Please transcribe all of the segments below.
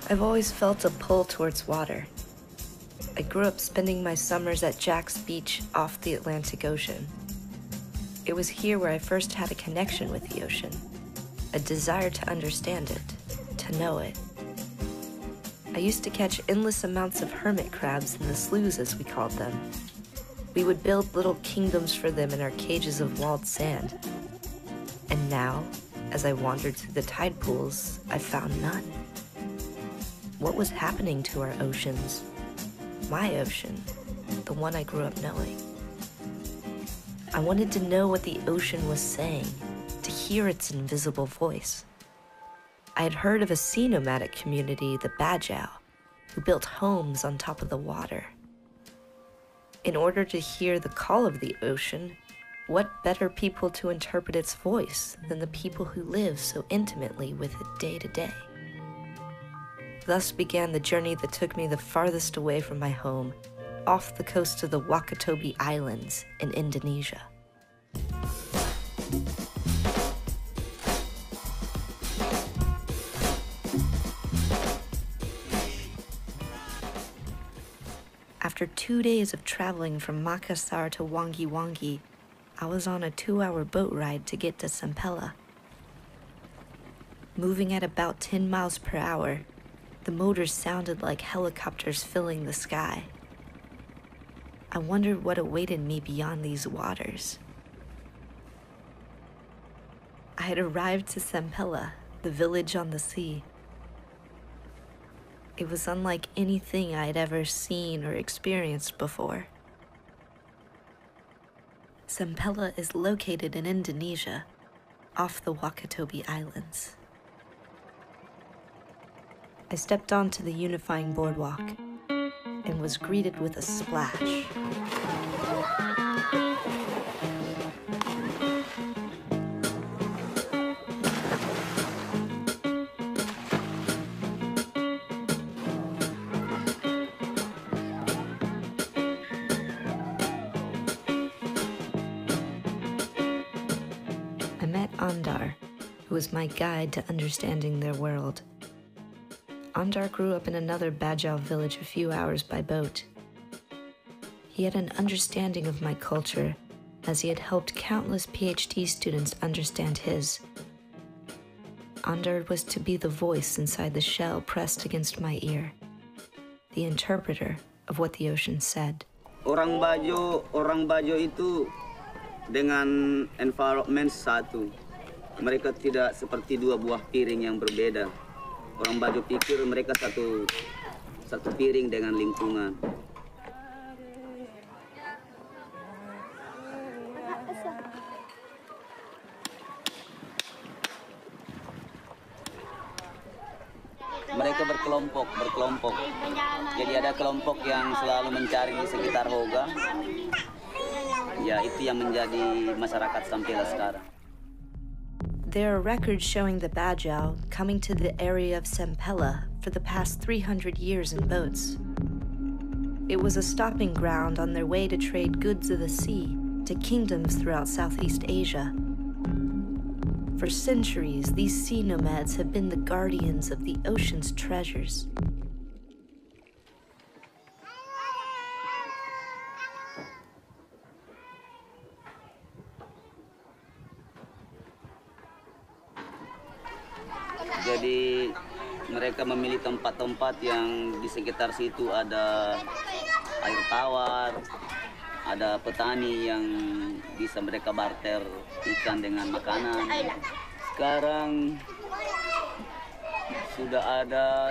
I've always felt a pull towards water. I grew up spending my summers at Jack's Beach off the Atlantic Ocean. It was here where I first had a connection with the ocean, a desire to understand it, to know it. I used to catch endless amounts of hermit crabs in the sloughs, as we called them. We would build little kingdoms for them in our cages of walled sand. And now, as I wandered through the tide pools, I found none. What was happening to our oceans? My ocean, the one I grew up knowing. I wanted to know what the ocean was saying, to hear its invisible voice. I had heard of a sea nomadic community, the Bajau, who built homes on top of the water. In order to hear the call of the ocean, what better people to interpret its voice than the people who live so intimately with it day to day? Thus began the journey that took me the farthest away from my home, off the coast of the Wakatobi Islands in Indonesia. After 2 days of traveling from Makassar to Wangi-Wangi, I was on a 2-hour boat ride to get to Sempella. Moving at about 10 miles per hour, the motors sounded like helicopters filling the sky. I wondered what awaited me beyond these waters. I had arrived to Sempella, the village on the sea. It was unlike anything I had ever seen or experienced before. Sempella is located in Indonesia, off the Wakatobi Islands. I stepped onto the unifying boardwalk and was greeted with a splash. I met Andar, who was my guide to understanding their world. Andar grew up in another Bajau village a few hours by boat. He had an understanding of my culture, as he had helped countless PhD students understand his. Andar was to be the voice inside the shell pressed against my ear, the interpreter of what the ocean said. Orang Bajau itu dengan environment satu. Mereka tidak seperti dua buah piring yang berbeda. Orang Bajau pikir mereka satu piring dengan lingkungan. Mereka berkelompok. Jadi ada kelompok yang selalu mencari di sekitar Hoga. Ya, itu yang menjadi masyarakat sampai sekarang. There are records showing the Bajau coming to the area of Sempella for the past 300 years in boats. It was a stopping ground on their way to trade goods of the sea to kingdoms throughout Southeast Asia. For centuries, these sea nomads have been the guardians of the ocean's treasures. Jadi mereka memilih tempat-tempat yang di sekitar situ ada air tawar, ada petani yang bisa mereka barter ikan dengan makanan. Sekarang sudah ada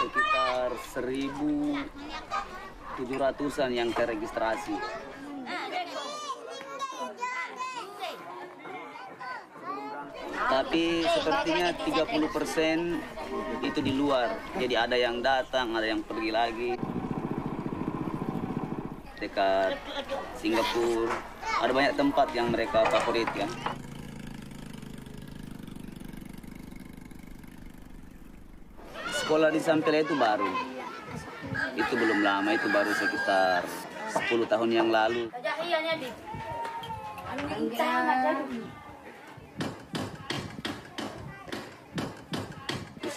sekitar 1.700-an yang terregistrasi. Tapi sepertinya 30% itu di luar. Jadi ada yang datang, ada yang pergi lagi. Dekat Singapura, ada banyak tempat yang mereka favorit ya. Sekolah di Sempella itu baru. Itu belum lama, itu baru sekitar 10 tahun yang lalu.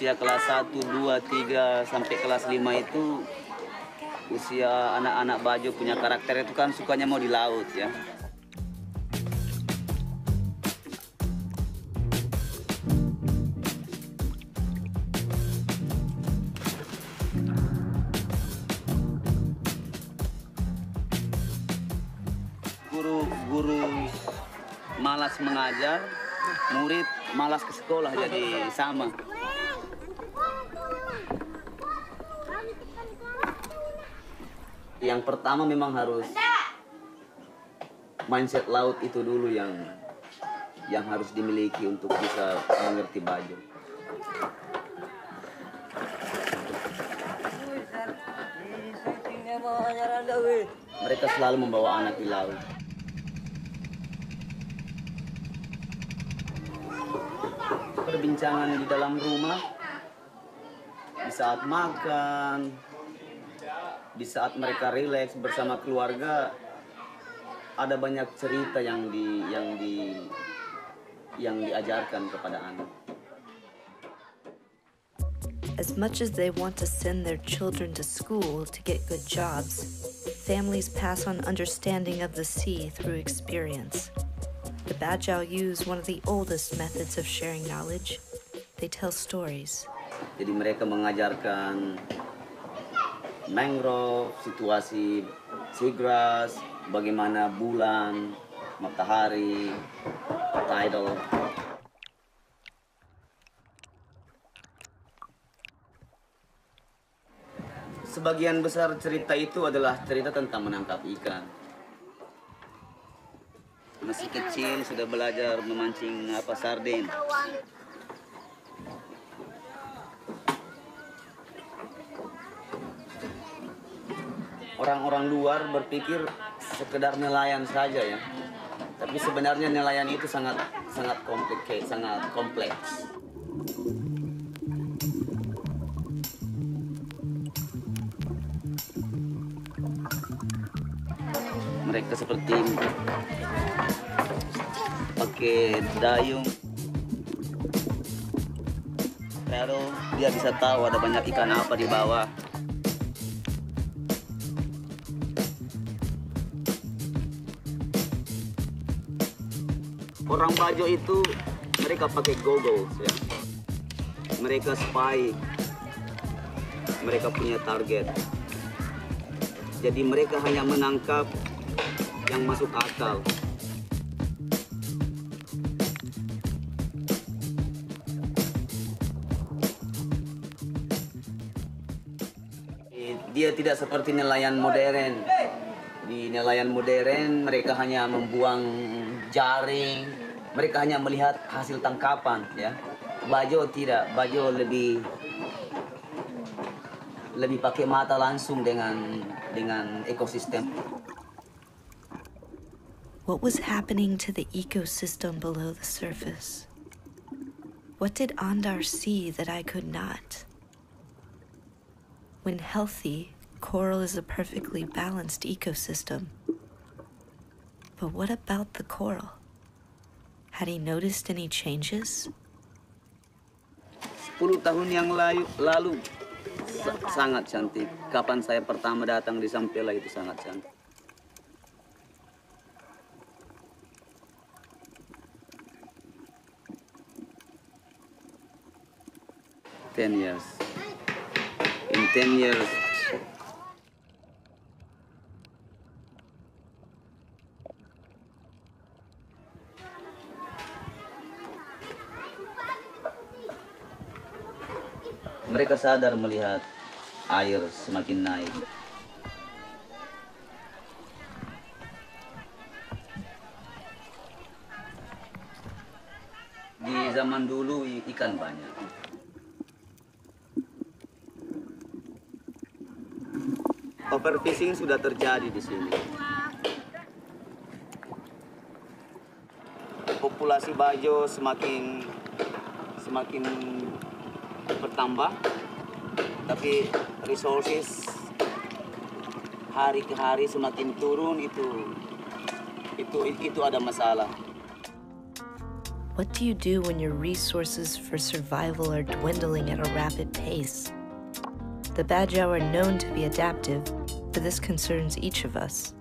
usia kelas 1, 2, 3 sampai kelas 5 itu usia anak-anak Bajau punya karakter itu kan sukanya mau di laut ya. Guru malas mengajar, murid malas ke sekolah, jadi sama. Yang pertama memang harus mindset laut itu dulu yang harus dimiliki untuk bisa mengerti Bajau. Mereka selalu membawa anak di laut. Perbincangan di dalam rumah, di saat makan, di saat mereka rileks bersama keluarga, ada banyak cerita yang diajarkan kepada anak. As much as they want to send their children to school to get good jobs, families pass on understanding of the sea through experience. The Bajau use one of the oldest methods of sharing knowledge. They tell stories. Jadi mereka mengajarkan mangrove, situasi seagrass, bagaimana bulan, matahari, tidal. Sebagian besar cerita itu adalah cerita tentang menangkap ikan. Masih kecil sudah belajar memancing sardin. Orang-orang luar berpikir sekedar nelayan saja ya. Tapi sebenarnya nelayan itu sangat kompleks. Mereka seperti pakai dayung, paddle, dia bisa tahu ada banyak ikan apa di bawah. Orang Bajau itu mereka pakai goggles ya. Mereka spy. Mereka punya target. Jadi mereka hanya menangkap yang masuk akal. Dia tidak seperti nelayan modern. Di nelayan modern mereka hanya membuang jaring, mereka hanya melihat hasil tangkapan ya. Bajau tidak, Bajau lebih pakai mata langsung dengan ekosistem. What was happening to the ecosystem below the surface? What did Andar see that I could not? When healthy, coral is a perfectly balanced ecosystem. But what about the coral? Had he noticed any changes? 10 tahun yang lalu sangat cantik. Kapan saya pertama datang di Sampela itu sangat cantik. In 10 years, mereka sadar melihat air semakin naik. Di zaman dulu ikan banyak. Overfishing sudah terjadi di sini. Populasi Bajau semakin bertambah, tapi resources hari ke hari semakin turun, itu ada masalah. What do you do when your resources for survival are dwindling at a rapid pace? The Bajau are known to be adaptive, but this concerns each of us.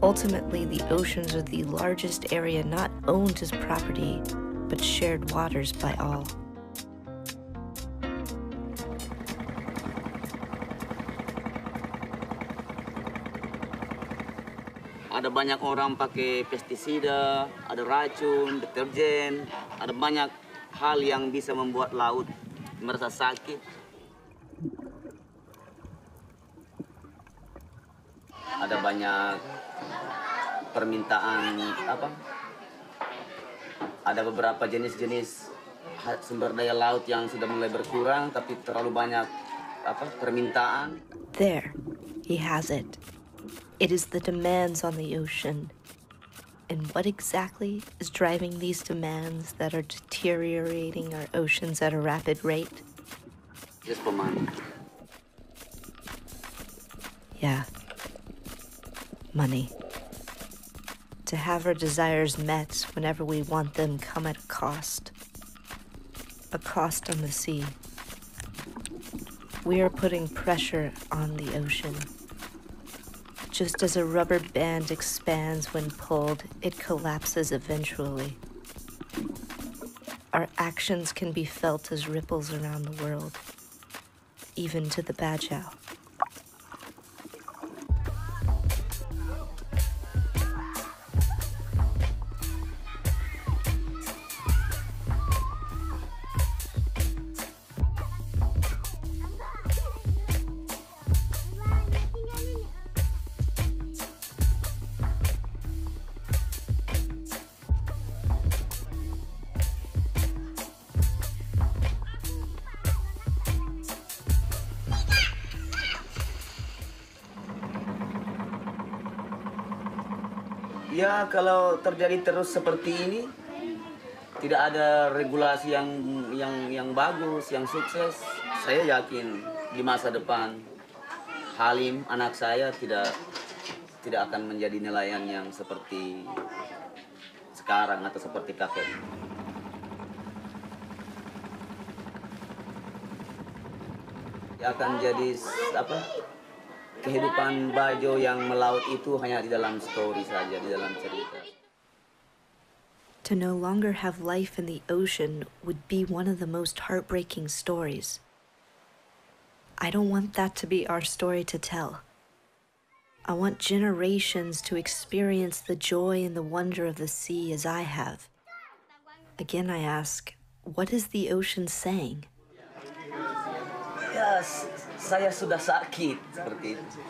Ultimately, the oceans are the largest area not owned as property, but shared waters by all. Ada banyak orang pakai pestisida, ada racun, deterjen, ada banyak hal yang bisa membuat laut merasa sakit. Ada banyak permintaan ada beberapa jenis-jenis sumber daya laut yang sudah mulai berkurang, tapi terlalu banyak permintaan. There, he has it. It is the demands on the ocean. And what exactly is driving these demands that are deteriorating our oceans at a rapid rate? Just for money. Yeah. Money. To have our desires met whenever we want them come at a cost. A cost on the sea. We are putting pressure on the ocean. Just as a rubber band expands when pulled, it collapses eventually. Our actions can be felt as ripples around the world, even to the Bajau. Ya, kalau terjadi terus seperti ini, tidak ada regulasi yang bagus, yang sukses, saya yakin di masa depan Halim, anak saya, tidak akan menjadi nelayan yang seperti sekarang atau seperti kakek. Akan jadi kehidupan Bajau yang melaut itu hanya di dalam story saja, di dalam cerita. To no longer have life in the ocean would be one of the most heartbreaking stories. I don't want that to be our story to tell. I want generations to experience the joy and the wonder of the sea as I have. Again, I ask, what is the ocean saying? Ya, saya sudah sakit seperti itu.